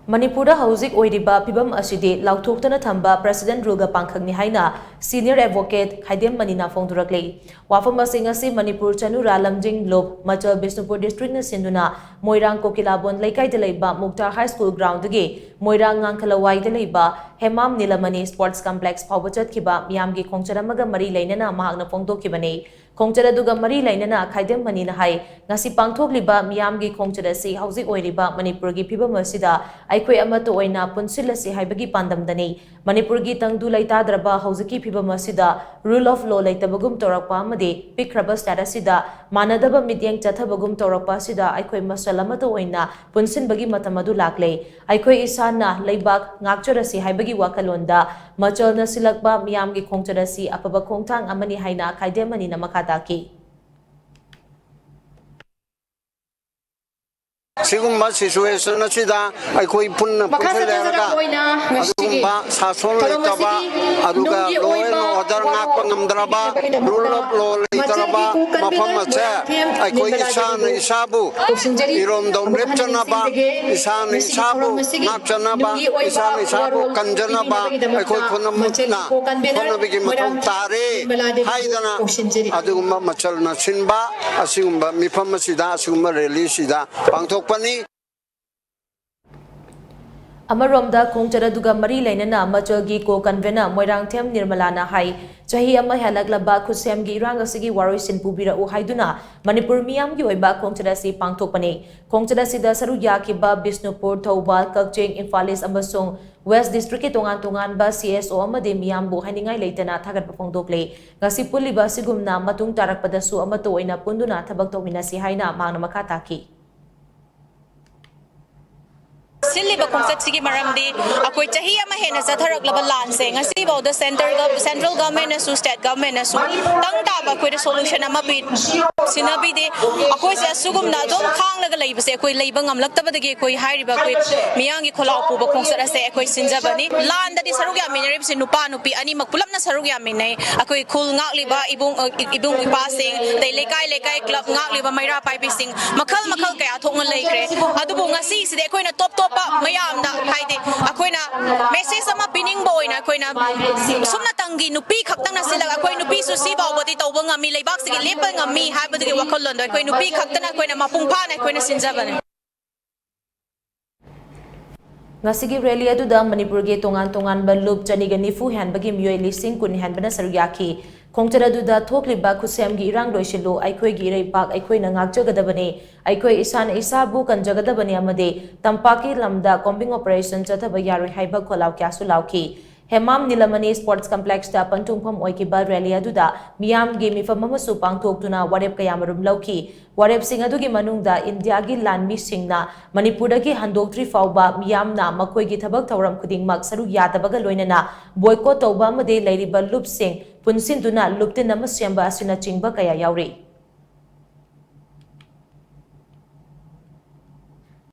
Manipur Houjik Oiriba Phivam Asidi Laothoktana Thamba President Ruga Pangkhak ni haina Senior Advocate Khaidem Mani phongdorakli. Wafam asi Manipur Chanura Lamjing Lob Machal Bisnupur District na sinduna Moirang Kokilabon Laikai de Leiba Muktar High School ground dagi Moirang Ngangkalawai de Leiba Hemam Nilamani Sports Complex Pawbachat kiba Miyamgi Khongcharamaga Mari Lainana Mahakna phongdokibani. Khongchara duga mari lainana Khaidem Mani na hai ngasi pangthokliba miyamgi khongchara si Houjik Oiriba Manipur gi Phivam asida aikhoi amato oina punsilasi haibagi pandamdani Manipur gi tangdu laitadraba Houjiki Phivam asida rule of law laitabagum torakpa amadi pikraba status sida manadaba mityeng chathabagum torakpa sida aikhoi masalamato oina punsinbagi matamadu lakle aikhoi isana leibak ngakchorasi haibagi wakalonda machalna silakba miyamgi khongchara si apaba khongthang amani haina Khaidem Mani na Taki. Sigumba situation na sida ay koi punna punseleraga adugumba sason letaba aduga law and order ngak pangamdraba rule of law leitaraba mafam acha ay koi isabu irom dom lepchanaba isabu ngakchanaba isabu kanjanaba ay koi punamutna punabigi matum tare haidana adugumba machal na sinba asigumba mifam sida asigumba release sida pangthok Amaromda Khongchara duga mari lainana Machalgi ko convener Moirang Them Nirmalana hai chahi ama halaglaba khusemgi irang asigi waroisin pubira u haiduna Manipur miyamgi oiba Khongchara si pangthokpani Khongchara sida saru yakiba Bisnupur Thoubal Kakching Imphal amasung West District tongan ba CSO amade miyambu haningai leitana thagat phongdokle ngasi puliba sigumna matung tarakpadasu amato oina punduna thabak tokminasi haina mangna makha taki Siliba konsep sigi maramdi akoi chahi ama hena satharak laba lanse ngasi bo the central government na su state government na su tang ta ba koi solution ama bi sinabi de akoi se sugum na dom khang laga leiba se koi leiba ngamlak tabada ge koi hairi ba koi miyangi kholau pu ba khongsa ase koi sinjabani lan da di saruk ya minerib se nupa nupi ani makpulam na saruk ya minai akoi khul ngak liba ibung ipa sing dei lekai club ngak liba maira pai bi sing makhal kaya thongal leikre adubu ngasi se de koi na top mayam na haide akoina message sama pining boy na akoina sumna tangi nupi khaktang na sila akoi nupi su si baw boti tawba ngami leibak sigi lepa ngami haibadi ge wakhallon do akoi nupi khaktana akoina mapungpha na akoina sinjabane ngasigi rally aduda Manipur ge tongan ba loop chaniga nifu hanbagi miyoi lising kun hanbana saruyaki Khongchara duda thokliba khusemgi irang loisilo aikhoi gi reipak aikhoi na ngakjagadabani aikhoi isana isabu kanjagadabani amade tampaki lamda combing operation chathaba yaroi haiba kholaw kyasu lauki Hemam Nilamani Sports Complex ta pantungpham oikiba rally aduda miyam gi mifam amasu pangthoktuna warep kayamarum lauki warep sing adugi manungda India gi lanmi singna Manipur dagi handoktri fawba miyamna makoi gi thabak thawram khudingmak saru yadabaga loinana boycott tawba amade leiriba loop sing punsinduna luptin nama siamba asina chingba kaya yauri